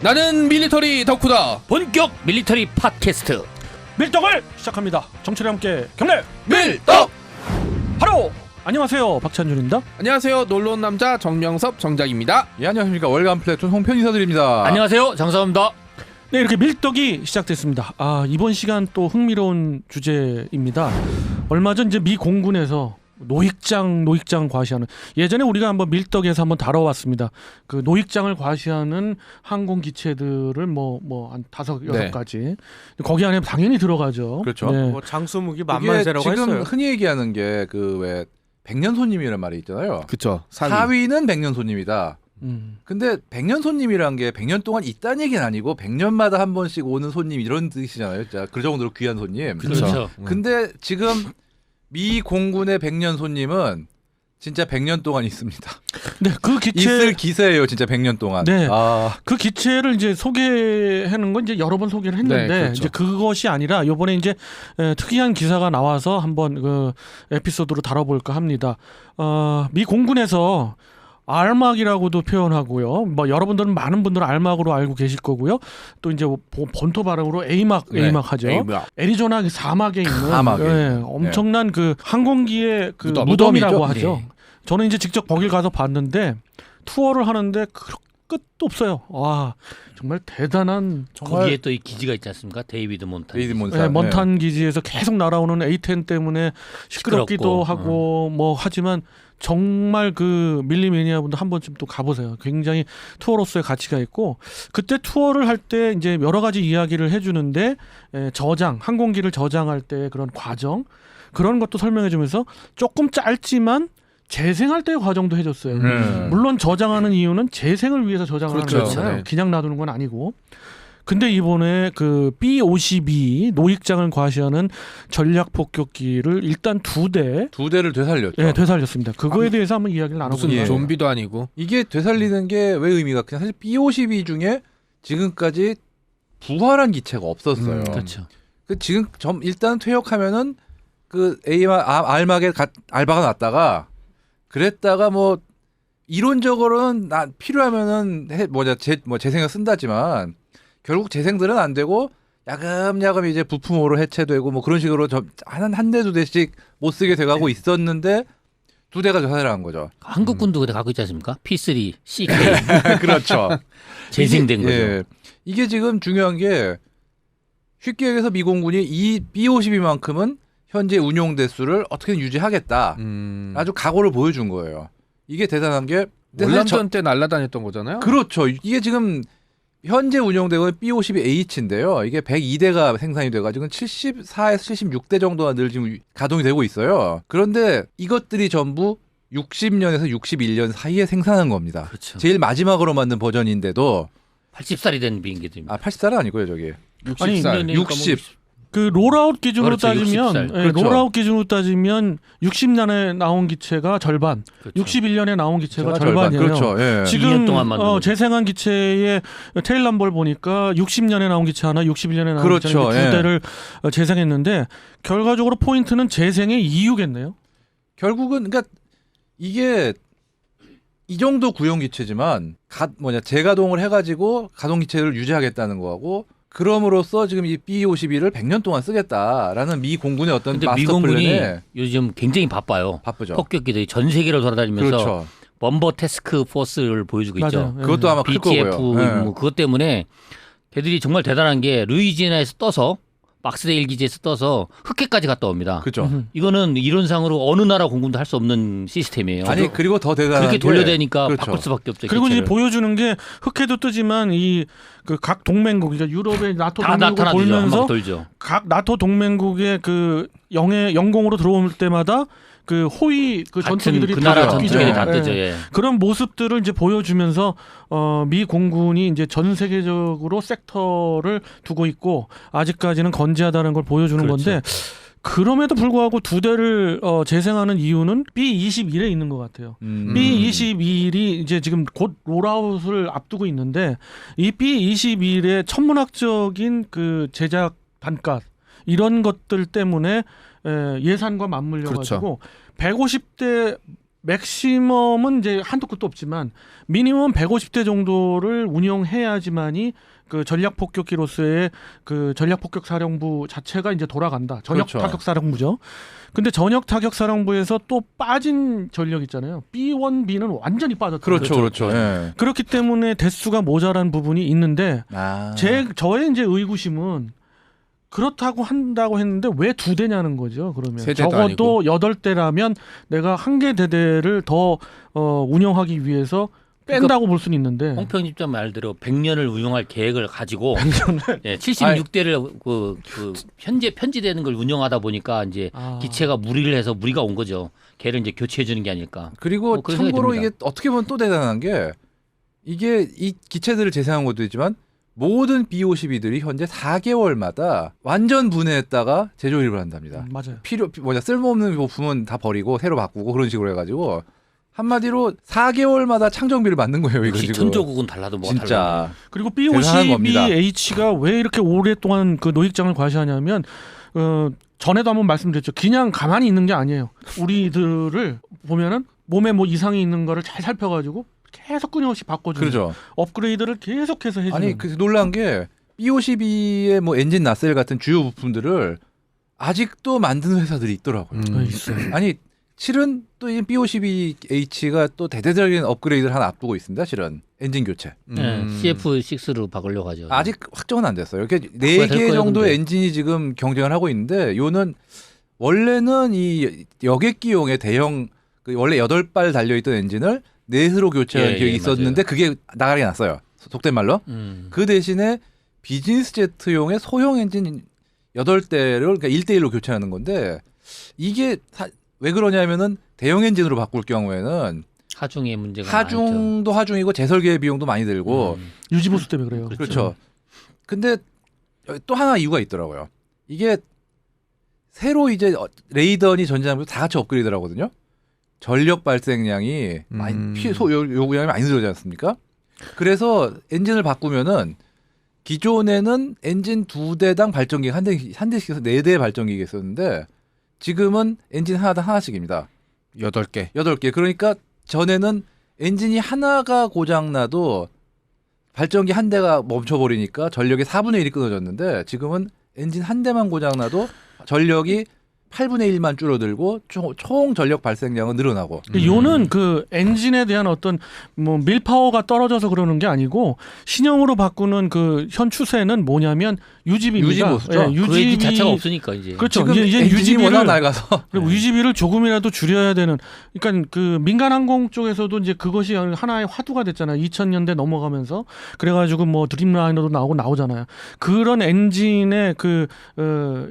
나는 밀리터리 덕후다. 본격 밀리터리 팟캐스트 밀떡을 시작합니다. 정철이 함께 경례 밀떡. 하루 안녕하세요, 박찬준입니다. 안녕하세요, 놀러온 남자 정명섭 정작입니다. 예, 안녕하십니까. 월간 플래툰 홍편 인사드립니다. 안녕하세요, 장사입니다. 네, 이렇게 밀떡이 시작됐습니다. 이번 시간 또 흥미로운 주제입니다. 얼마 전 이제 미 공군에서 노익장 과시하는, 예전에 우리가 한번 밀떡에서 한번 다뤄왔습니다. 그 노익장을 과시하는 항공 기체들을 한 5-6가지 거기 안에 당연히 들어가죠. 그렇죠. 네. 뭐 장수무기 이게 만만세라고 지금 했어요. 흔히 얘기하는 게 그 왜 백년 손님이라는 말이 있잖아요. 그쵸. 4위는 백년 손님이다. 근데 백년 손님이란 게 100년 동안 있다는 얘기는 아니고 100년마다 한 번씩 오는 손님 이런 뜻이잖아요. 진짜 그 정도로 귀한 손님. 그렇죠. 근데 지금 미 공군의 100년 손님은 진짜 100년 동안 있습니다. 네, 그 기체 있을 기세예요, 진짜 100년 동안. 네. 아, 그 기체를 이제 소개하는 건 이제 여러 번 소개를 했는데, 네, 그렇죠. 이제 그것이 아니라 이번에 이제 특이한 기사가 나와서 한번 그 에피소드로 다뤄볼까 합니다. 미 공군에서 알막이라고도 표현하고요. 뭐 여러분들은 많은 분들은 알막으로 알고 계실 거고요. 또 이제 본토 발음으로 에이막 하죠. 에이막. 애리조나 그 사막에 있는 사막에. 엄청난 그 항공기의 그 무덤. 무덤이라고 무덤이죠? 하죠. 네. 저는 이제 직접 거길 가서 봤는데 투어를 하는데 끝도 없어요. 와, 정말 대단한, 거기에 또 이 기지가 있지 않습니까? 데이비드 몬탄. 데이비드 몬탄. 네, 몬탄 기지에서 계속 날아오는 A-10 때문에 시끄럽기도 시끄럽고, 하고 하지만 정말 그 밀리매니아 분들 한 번쯤 또 가보세요. 굉장히 투어로서의 가치가 있고, 그때 투어를 할 때 이제 여러 가지 이야기를 해주는데 항공기를 저장할 때 그런 과정, 그런 것도 설명해주면서 조금 짧지만 재생할 때의 과정도 해줬어요. 물론 저장하는 이유는 재생을 위해서 저장을 그렇죠. 하는 거잖아요. 네. 그냥 놔두는 건 아니고. 근데 이번에 그 B-52 노익장을 과시하는 전략 폭격기를 일단 2대 두 대를 되살렸죠. 되살렸습니다. 그거에 대해서 한번 이야기를 무슨 나눠보죠. 예. 좀비도 아니고. 이게 되살리는 게 왜 의미가 그냥 사실 B-52 중에 지금까지 부활한 기체가 없었어요. 그렇죠. 그 지금 일단 퇴역하면은 그 알막에 알바가 났다가 그랬다가 뭐 이론적으로는 필요하면은 재생을 쓴다지만 결국 재생들은 안 되고 야금야금 이제 부품으로 해체되고 뭐 그런 식으로 한 대 두 대씩 못 쓰게 돼가고 있었는데 두 대가 되살아난 거죠. 한국군도 그때 갖고 있지 않습니까? P3, CK 그렇죠. 재생된 거죠. 예. 이게 지금 중요한 게 쉽게 얘기해서 미 공군이 이 B-52만큼은 현재 운용 대수를 어떻게든 유지하겠다. 아주 각오를 보여준 거예요. 이게 대단한 게 월남전 때 날아다녔던 거잖아요. 그렇죠. 이게 지금 현재 운용되고 있는 B-52H인데요. 이게 102대가 생산이 돼가지고 74에서 76대 정도가 늘 지금 가동이 되고 있어요. 그런데 이것들이 전부 60년에서 61년 사이에 생산한 겁니다. 그렇죠. 제일 마지막으로 만든 버전인데도 80살이 된 비행기들입니다. 80살은 아니고요, 저기. 60살. 60. 그 롤아웃 기준으로 그렇죠, 따지면 60살. 그렇죠. 롤아웃 기준으로 따지면 60년에 나온 기체가 절반, 그렇죠. 61년에 나온 기체가 제가 절반이에요. 그렇죠. 예. 지금 2년 동안 만든 거죠. 재생한 기체의 테일 넘버를 보니까 60년에 나온 기체 하나, 61년에 나온 그렇죠. 기체 하나, 예. 두 대를 재생했는데 결과적으로 포인트는 재생의 이유겠네요. 결국은 그러니까 이게 이 정도 구형 기체지만 재가동을 해가지고 가동 기체를 유지하겠다는 거하고 그럼으로써 지금 이 B-52를 100년 동안 쓰겠다라는 미 공군의 어떤 근데 미 마스터 공군이 플랜에 요즘 굉장히 바빠요. 바쁘죠. 폭격기들이 전 세계를 돌아다니면서 그렇죠. 범버 태스크 포스를 보여주고 있죠. 맞아요. 그것도 아마 클 BTF 거고요. 예. 뭐 그것 때문에 걔들이 정말 대단한 게 루이지애나에서 떠서 막스데일 기지에서 떠서 흑해까지 갔다 옵니다. 그렇죠. 이거는 이론상으로 어느 나라 공군도 할 수 없는 시스템이에요. 아니 그리고 더 대단한 그렇게 게 돌려대니까 그렇죠. 바꿀 수밖에 없죠. 그리고 이제 기체를. 보여주는 게 흑해도 뜨지만 이 그 각 동맹국, 그러니까 유럽의 나토 다 동맹국을 나타나죠. 돌면서 막 돌죠. 각 나토 동맹국의 그 영공으로 들어올 때마다 그 호위 그 같은 전투기들이 그 나라 다 전투기들이 뛰죠. 다 예. 뜨죠. 예. 그런 모습들을 이제 보여주면서 미 공군이 이제 전 세계적으로 섹터를 두고 있고 아직까지는 건재하다는 걸 보여주는 그렇죠. 건데, 그럼에도 불구하고 두 대를 재생하는 이유는 B-21에 있는 것 같아요. B-21이 이제 지금 곧 롤아웃을 앞두고 있는데, 이 B-21의 천문학적인 그 제작 단가 이런 것들 때문에 예산과 맞물려 가지고 150대 맥시멈은 이제 한도 끝도 없지만 미니멈 150대 정도를 운영해야지만이 그 전략 폭격기로서의 그 전략 폭격 사령부 자체가 이제 돌아간다. 전역 그렇죠. 타격 사령부죠. 근데 전역 타격 사령부에서 또 빠진 전력 있잖아요. B1B는 완전히 빠졌다. 그렇죠. 예. 그렇기 때문에 대수가 모자란 부분이 있는데 아. 저의 이제 의구심은 그렇다고 한다고 했는데 왜 2대냐는 거죠. 그러면 세대도 적어도 8대라면 내가 한 개 대대를 더 운영하기 위해서 뺀다고 볼 수는 있는데 홍평집장 말대로 100년을 운영할 계획을 가지고 76대를 그 현재 편지되는 걸 운영하다 보니까 이제 기체가 무리를 해서 무리가 온 거죠. 걔를 이제 교체해 주는 게 아닐까. 그리고 그런 생각이 참고로 듭니다. 이게 어떻게 보면 또 대단한 게 이게 이 기체들을 재생한 것도 있지만 모든 B-52들이 현재 4개월마다 완전 분해했다가 재조립을 한답니다. 맞아요. 쓸모없는 부품은 다 버리고 새로 바꾸고 그런 식으로 해가지고 한마디로 4개월마다 창정비를 받는 거예요. 이거 역시 지금. 천조국은 달라도 뭐가 달라. 진짜. 그리고 대단한 겁니다. B-52H가 왜 이렇게 오랫동안 그 노익장을 과시하냐면 전에도 한번 말씀드렸죠. 그냥 가만히 있는 게 아니에요. 우리들을 보면은 몸에 뭐 이상이 있는 거를 잘 살펴가지고 계속 끊임없이 바꿔주는 그렇죠. 업그레이드를 계속해서 해주는. 아니 그 놀란 게 B-52의 뭐 엔진 나셀 같은 주요 부품들을 아직도 만드는 회사들이 있더라고요. 있어요. 아니 실은 또 이 B-52H가 또 대대적인 업그레이드를 하나 앞두고 있습니다. 실은 엔진 교체. 네, CF6로 바꾸려고 하죠. 아직 확정은 안 됐어요. 이렇게 될 4개 거예요, 정도의 근데. 엔진이 지금 경쟁을 하고 있는데 요는 원래는 이 여객기용의 대형 원래 8발 달려있던 엔진을 4수로 교체한 기억이 있었는데 맞아요. 그게 나가게 났어요. 속된 말로. 그 대신에 비즈니스 제트용의 소형 엔진 8대를 그러니까 1대1로 교체하는 건데 이게 왜 그러냐면은 대형 엔진으로 바꿀 경우에는 하중의 문제가 하중도 하중이고 재설계 비용도 많이 들고 유지보수 때문에 그래요. 그렇죠. 근데 또 하나 이유가 있더라고요. 이게 새로 이제 레이던이 전자장비 다 같이 업그레이드를 하거든요. 전력 발생량이 요구량이 많이 늘어나지 않습니까? 그래서 엔진을 바꾸면은 기존에는 엔진 2대당 발전기가 한 대씩 해서 4대의 발전기가 있었는데 지금은 엔진 하나당 하나씩입니다. 8개. 8개. 그러니까 전에는 엔진이 하나가 고장나도 발전기 한 대가 멈춰버리니까 전력의 4분의 1이 끊어졌는데 지금은 엔진 한 대만 고장나도 전력이 8분의 1만 줄어들고 총 전력 발생량은 늘어나고. 요는 그 엔진에 대한 어떤 뭐 밀파워가 떨어져서 그러는 게 아니고 신형으로 바꾸는 그 현 추세는 뭐냐면 유지비입니다. 유지보수죠. 예, 그 엔진 유지비 자체가 없으니까 이제. 그렇죠. 지금 이제 엔진이 유지비를 워낙 낡아서. 그리고 유지비를 조금이라도 줄여야 되는. 그러니까 그 민간 항공 쪽에서도 이제 그것이 하나의 화두가 됐잖아요. 2000년대 넘어가면서 그래가지고 뭐 드림라이너도 나오잖아요. 그런 엔진의 그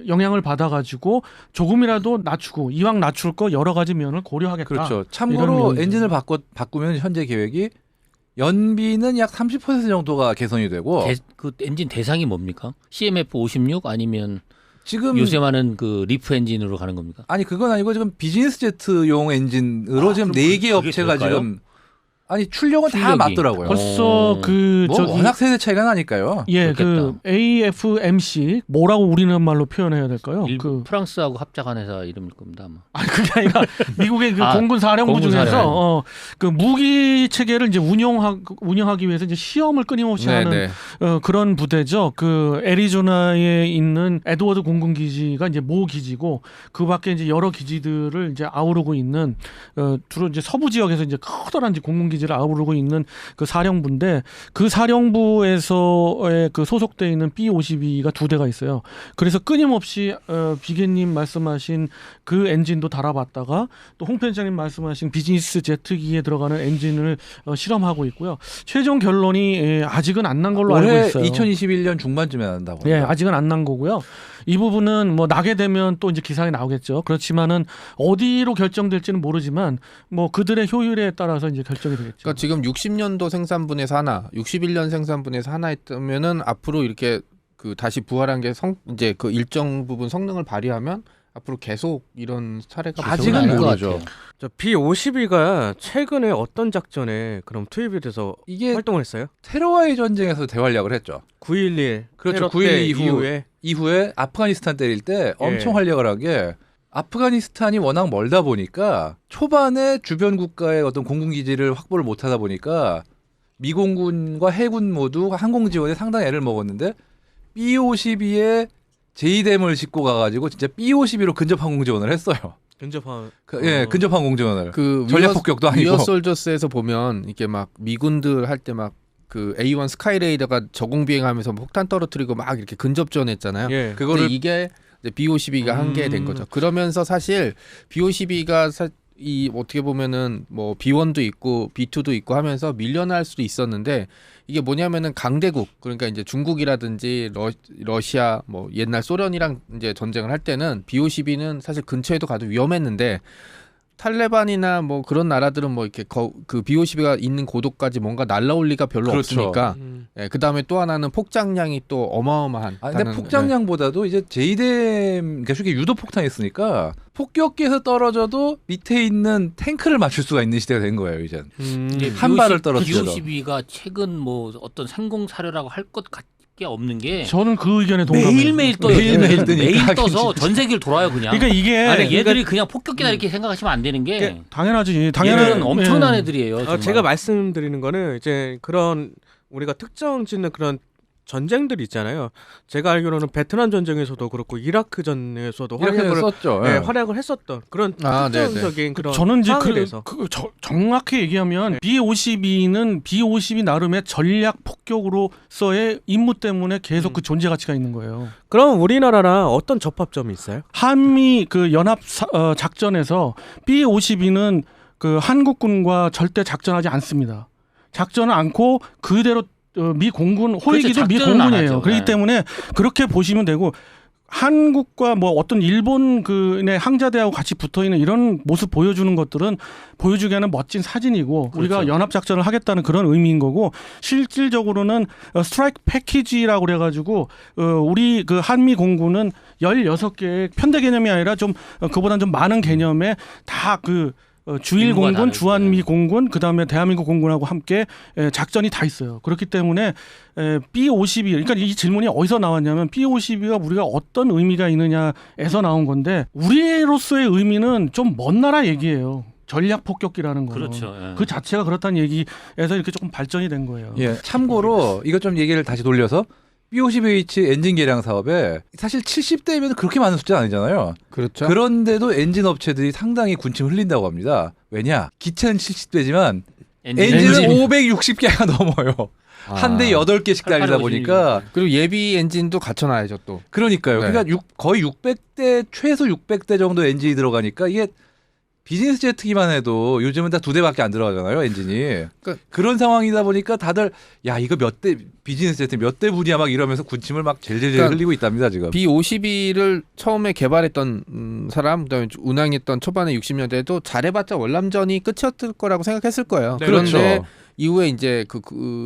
영향을 받아가지고 조금이라도 낮추고 이왕 낮출 거 여러 가지 면을 고려하겠다. 그렇죠. 이런 참고로 면이죠. 엔진을 바꾸면 현재 계획이 연비는 약 30% 정도가 개선이 되고 그 엔진 대상이 뭡니까? CMF 56 아니면 지금 요새 많은 그 리프 엔진으로 가는 겁니까? 아니 그건 아니고 지금 비즈니스 제트용 엔진으로 지금 4개 업체가 될까요? 지금 아니 출력은 다 출력이. 맞더라고요. 벌써 그 뭐 저기 워낙 세대 차이가 나니까요. 예, 그 그렇겠다. AFMC 뭐라고 우리는 말로 표현해야 될까요? 일부 프랑스하고 합작한 회사 이름일 겁니다. 아마. 아니 그게 아니라 미국의 그 공군 사령부 공군 중에서 사령부. 그 무기 체계를 이제 운영하기 위해서 이제 시험을 끊임없이 하는 그런 부대죠. 그 애리조나에 있는 에드워드 공군 기지가 이제 모 기지고 그밖에 이제 여러 기지들을 이제 아우르고 있는 주로 이제 서부 지역에서 이제 커다란 이제 공군 기지를 아우르고 있는 그 사령부인데 그 사령부에서의 그 소속돼 있는 B-52가 2대가 있어요. 그래서 끊임없이 비계님 말씀하신 그 엔진도 달아봤다가 또 홍 편장님 말씀하신 비즈니스 제트기에 들어가는 엔진을 실험하고 있고요. 최종 결론이 아직은 안 난 걸로 알고 올해 있어요. 2021년 중반쯤에 난다고 합니다. 예, 아직은 안 난 거고요. 이 부분은 뭐 나게 되면 또 이제 기사에 나오겠죠. 그렇지만은 어디로 결정될지는 모르지만 뭐 그들의 효율에 따라서 이제 결정이 되겠죠. 그러니까 지금 60년도 생산분에서 하나, 61년 생산분에서 하나 했다면은 앞으로 이렇게 그 다시 부활한 게 이제 그 일정 부분 성능을 발휘하면 앞으로 계속 이런 사례가 아직은 아닐 것 모르죠. 같아요. 저 B-52가 최근에 어떤 작전에 그럼 투입이 돼서 이게 활동을 했어요? 테러와의 전쟁에서 대활약을 했죠. 9.11 그렇죠. 테러 9.11 때 이후에 이후에 아프가니스탄 때릴 때 엄청 활약을 한 게 아프가니스탄이 워낙 멀다 보니까 초반에 주변 국가의 어떤 공군 기지를 확보를 못하다 보니까 미 공군과 해군 모두 항공 지원에 상당히 애를 먹었는데 B-52에 제이뎀을 싣고 가가지고 진짜 B-52로 근접 항공 지원을 했어요. 근접한 근접 항공 지원을. 그 전략 폭격도 아니고. 위어 솔저스에서 보면 이게 막 미군들 할 때 막 그 A1 스카이레이더가 저공 비행하면서 폭탄 떨어뜨리고 막 이렇게 근접 지원했잖아요. 예. 그거를 근데 이게 이제 B-52가 한 게 된 거죠. 그러면서 사실 B-52가 이 어떻게 보면은 뭐 B1도 있고 B2도 있고 하면서 밀려날 수도 있었는데 이게 뭐냐면은 강대국 그러니까 이제 중국이라든지 러시아 뭐 옛날 소련이랑 이제 전쟁을 할 때는 B-52는 사실 근처에도 가도 위험했는데 탈레반이나 뭐 그런 나라들은 뭐 이렇게 그 B-52가 있는 고도까지 뭔가 날라올 리가 별로 그렇죠. 없으니까 예, 그다음에 또 하나는 폭장량이 또 어마어마한. 근데 폭장량보다도 이제 제이뎀 그러니까 쉽게 유도 폭탄이 있으니까 폭격기에서 떨어져도 밑에 있는 탱크를 맞출 수가 있는 시대가 된 거예요 이제. 이게 한 발을 떨어뜨려도. B-52가 최근 뭐 어떤 상공 사료라고 할 것 같게 없는 게 저는 그 의견에 동감해요. 매일매일 떠요. 매일매일 매일 뜨니까 떠서 전 세계를 돌아요 그냥. 그러니까 이게 아니 얘들이 그냥 폭격기다 이렇게 생각하시면 안 되는 게 당연하지. 얘들은 엄청난 예. 애들이에요. 정말. 제가 말씀드리는 거는 이제 그런 우리가 특정 짓는 그런 전쟁들 있잖아요. 제가 알기로는 베트남 전쟁에서도 그렇고 이라크 전에서도 이렇게 활약을 썼죠. 예, 예. 활약을 했었던 그런 아, 특정적인 그런 저는 이제 상황에 대해서. 정확히 얘기하면 B-52는 B-52 나름의 전략 폭격으로서의 임무 때문에 계속 그 존재 가치가 있는 거예요. 그럼 우리나라랑 어떤 접합점이 있어요? 한미 그 연합 작전에서 B-52는 그 한국군과 절대 작전하지 않습니다. 작전을 않고 그대로 미 공군 호위기도 그렇죠, 미 작전은 안 공군이에요. 하죠. 그렇기 네. 때문에 그렇게 보시면 되고 한국과 뭐 어떤 일본 그의 항자대하고 같이 붙어 있는 이런 모습 보여주는 것들은 보여주기 하는 멋진 사진이고 우리가 그렇죠. 연합 작전을 하겠다는 그런 의미인 거고 실질적으로는 스트라이크 패키지라고 그래가지고 우리 그 한미 공군은 16개의 편대 개념이 아니라 좀 그보다는 좀 많은 개념에 다그 주일 임무가 공군, 다르죠. 주한미 공군, 그다음에 대한민국 공군하고 함께 작전이 다 있어요. 그렇기 때문에 B-52, 그러니까 이 질문이 어디서 나왔냐면 B-52가 우리가 어떤 의미가 있느냐에서 나온 건데 우리로서의 의미는 좀 먼 나라 얘기예요. 전략 폭격기라는 거는. 그렇죠. 예. 그 자체가 그렇다는 얘기에서 이렇게 조금 발전이 된 거예요. 예. 참고로 이것 좀 얘기를 다시 돌려서 B-52H 엔진 개량 사업에 사실 70대면 그렇게 많은 숫자는 아니잖아요. 그렇죠. 그런데도 엔진 업체들이 상당히 군침 흘린다고 합니다. 왜냐? 기체는 70대지만 엔진은 560개가 넘어요. 한 대 8개씩 달리다 보니까 그리고 예비 엔진도 갖춰놔야죠 또. 그러니까요. 네. 그러니까 거의 600대 최소 600대 정도 엔진이 들어가니까 이게 비즈니스 제트기만 해도 요즘은 다 2대밖에 안 들어가잖아요 엔진이. 그런 상황이다 보니까 다들 야 이거 몇 대 비즈니스 제트 몇 대 분이야 막 이러면서 군침을 막 젤젤 그러니까 흘리고 있답니다 지금. B-52를 처음에 개발했던 사람, 그다음에 운항했던 초반에 60년대에도 잘해봤자 월남전이 끝이었을 거라고 생각했을 거예요. 네, 그런데 그렇죠. 이후에 이제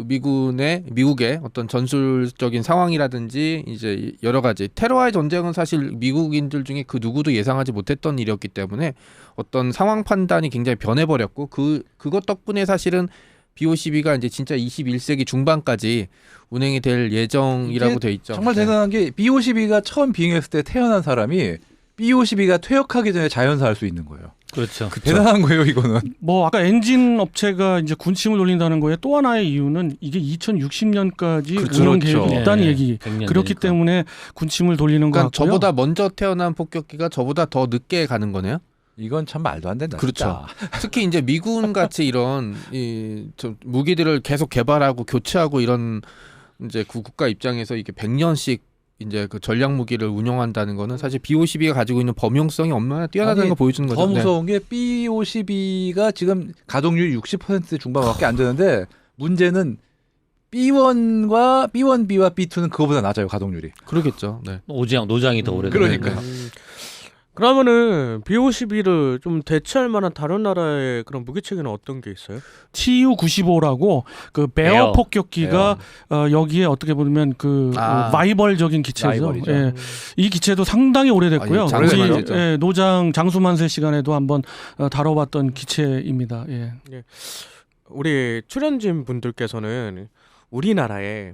미국의 어떤 전술적인 상황이라든지 이제 여러 가지 테러와의 전쟁은 사실 미국인들 중에 그 누구도 예상하지 못했던 일이었기 때문에 어떤 상황 판단이 굉장히 변해버렸고 그것 덕분에 사실은 B-52가 이제 진짜 21세기 중반까지 운행이 될 예정이라고 이게 돼 있죠. 정말 네. 대단한 게 B-52가 처음 비행했을 때 태어난 사람이 B-52가 퇴역하기 전에 자연사할 수 있는 거예요. 그렇죠. 대단한 거예요 이거는. 뭐 아까 엔진 업체가 이제 군침을 돌린다는 거에 또 하나의 이유는 이게 2060년까지 그렇죠. 운영 그렇죠. 계획이 있다는 네, 얘기. 100년 그렇기 되니까. 때문에 군침을 돌리는 것 그러니까 같고요. 저보다 먼저 태어난 폭격기가 저보다 더 늦게 가는 거네요. 이건 참 말도 안 된다. 그렇죠. 진짜. 특히 이제 미군 같이 이런 좀 무기들을 계속 개발하고 교체하고 이런 이제 그 국가 입장에서 이게 100년씩 이제 그 전략 무기를 운영한다는 거는 사실 B-52가 가지고 있는 범용성이 얼마나 뛰어나다는 아니, 걸 보여주는 거죠. 더 네. 무서운 게 B-52가 지금 가동률이 60% 중반밖에 안 되는데 문제는 B1과 B1B와 B2는 그거보다 낮아요 가동률이. 그러겠죠. 네. 노장이 더 오래. 그러니까요. 그러면은 B-52를 좀 대체할 만한 다른 나라의 그런 무기체계는 어떤 게 있어요? TU-95라고 그 베어 베어. 폭격기가 여기에 어떻게 보면 그 라이벌적인 기체죠. 라이벌이죠. 예. 이 기체도 상당히 오래됐고요. 아, 예, 우리 장수만세죠. 노장 장수만세 시간에도 한번 다뤄봤던 기체입니다. 예. 우리 출연진 분들께서는 우리나라에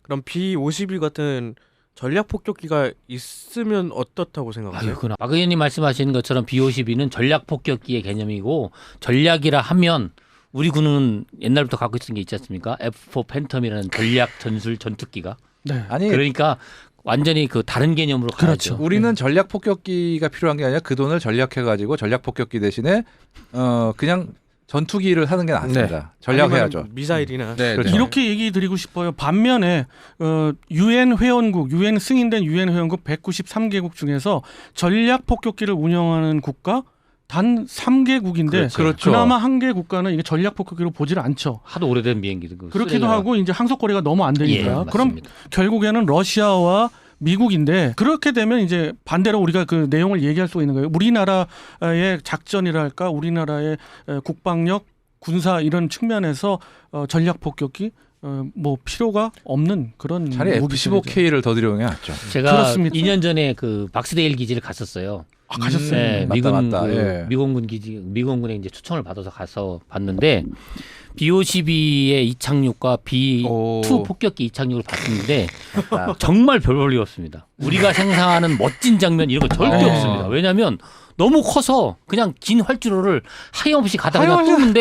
그런 B-52 같은 전략 폭격기가 있으면 어떻다고 생각하세요? 아유, 박 의원님 말씀하시는 것처럼 B-52는 전략 폭격기의 개념이고 전략이라 하면 우리 군은 옛날부터 갖고 있었던 게 있지 않습니까? F4 팬텀이라는 전략 전술 전투기가. 네. 아니 그러니까 완전히 그 다른 개념으로 그렇죠. 가야죠. 우리는 전략 폭격기가 필요한 게 아니라 그 돈을 전략해가지고 전략 폭격기 대신에 그냥 전투기를 하는 게 낫습니다. 전략해야죠. 아니면 미사일이나 네, 그렇죠. 네. 이렇게 얘기 드리고 싶어요. 반면에 유엔 회원국, 유엔 승인된 유엔 회원국 193개국 중에서 전략 폭격기를 운영하는 국가 단 3개국인데 그렇죠. 그나마 한 개 국가는 이게 전략 폭격기로 보지를 않죠. 하도 오래된 비행기들. 그 그렇기도 쓰레기가. 하고 이제 항속거리가 너무 안 예, 되니까. 그럼 맞습니다. 결국에는 러시아와 미국인데 그렇게 되면 이제 반대로 우리가 그 내용을 얘기할 수가 있는 거예요. 우리나라의 작전이랄까, 우리나라의 국방력, 군사 이런 측면에서 전략 폭격기 뭐 필요가 없는 그런 차라리 무기들이죠. F-15K를 더 들여오는 게 낫죠. 제가 그렇습니다. 2년 전에 그 박스데일 기지를 갔었어요. 아, 가셨어요? 네, 맞다, 미군 맞다. 예. 미공군 기지 미공군에 이제 초청을 받아서 가서 봤는데 B-52의 이착륙과 B-2 오. 폭격기 이착륙을 봤는데 정말 별 볼일 없습니다. 우리가 생각하는 멋진 장면 이런 거 절대 아. 없습니다. 왜냐하면 너무 커서 그냥 긴 활주로를 하염없이 가다가 그냥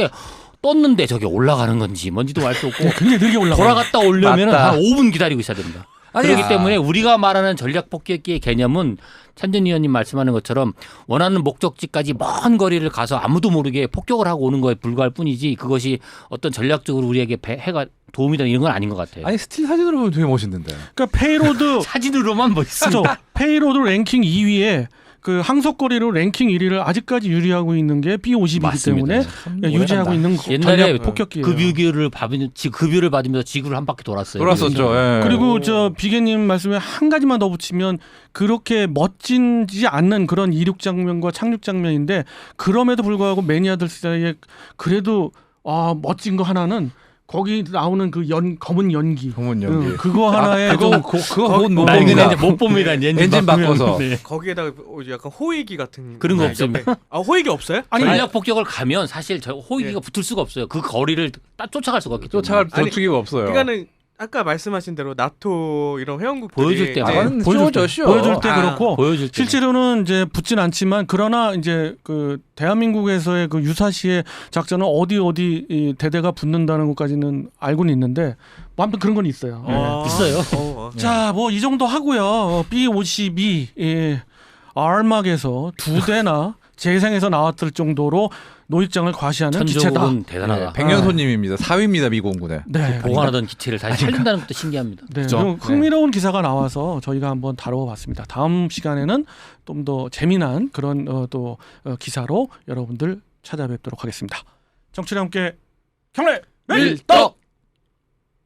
떴는데 저게 올라가는 건지 뭔지도 알 수 없고 굉장히 느리게 올라가요. 돌아갔다 오려면 맞다. 한 5분 기다리고 있어야 됩니다. 그렇기 때문에 우리가 말하는 전략 폭격기의 개념은 찬전 의원님 말씀하는 것처럼 원하는 목적지까지 먼 거리를 가서 아무도 모르게 폭격을 하고 오는 거에 불과할 뿐이지 그것이 어떤 전략적으로 우리에게 해가 도움이 되는 이런 건 아닌 것 같아요. 아니 스틸 사진으로 보면 되게 멋있는데. 그러니까 페이로드 사진으로만 멋있습니다. 그렇죠. 페이로드 랭킹 2위에 그 항속거리로 랭킹 1위를 아직까지 유리하고 있는 게 B-52이기 맞습니다. 때문에 유지하고 있는 옛날에 전략 폭격기예요. 급유를 받으면서 지구를 한 바퀴 돌았어요. 돌았었죠. 예. 그리고 저 비계님 말씀에 한 가지만 더 붙이면 그렇게 멋진지 않는 그런 이륙 장면과 착륙 장면인데 그럼에도 불구하고 매니아들 사이에 그래도 멋진 거 하나는 거기 나오는 그 검은 연기. 검은 연기. 그거 하나에 좀 그거 못 나 이거 봅니다. 이제 못 봅니다. 엔진 바꿔서. 네. 거기에다가 약간 호위기 같은 그런 거 네, 없습니다. 옆에. 아 호위기 없어요? 전략 폭격을 가면 사실 저 호위기가 붙을 수가 없어요. 그 거리를 딱 쫓아갈 수가 없기 때문에. 쫓아갈 아니, 전투기가 없어요. 그러니까는 아까 말씀하신 대로 나토 이런 회원국들이 보여줄 때 이제 그건 보여줄 쇼죠, 때, 쇼. 보여줄 때 아, 그렇고 보여줄 때 실제로는 이제 붙진 않지만 그러나 이제 그 대한민국에서의 그 유사시의 작전은 어디 이 대대가 붙는다는 것까지는 알고는 있는데 뭐 아무튼 그런 건 있어요. 있어요. 자, 뭐 이 정도 하고요. B-52 알막에서 2대나 재생에서 나왔을 정도로 노익장을 과시하는 기체다. 천적은 대단하다. 백년손님입니다. 4위입니다 미공군에. 네. 보관하던 기체를 다시 살린다는 것도 신기합니다. 네, 그죠? 좀 흥미로운 기사가 나와서 저희가 한번 다뤄봤습니다. 다음 시간에는 좀 더 재미난 그런 기사로 여러분들 찾아뵙도록 하겠습니다. 정치와 함께 경례 밀떡!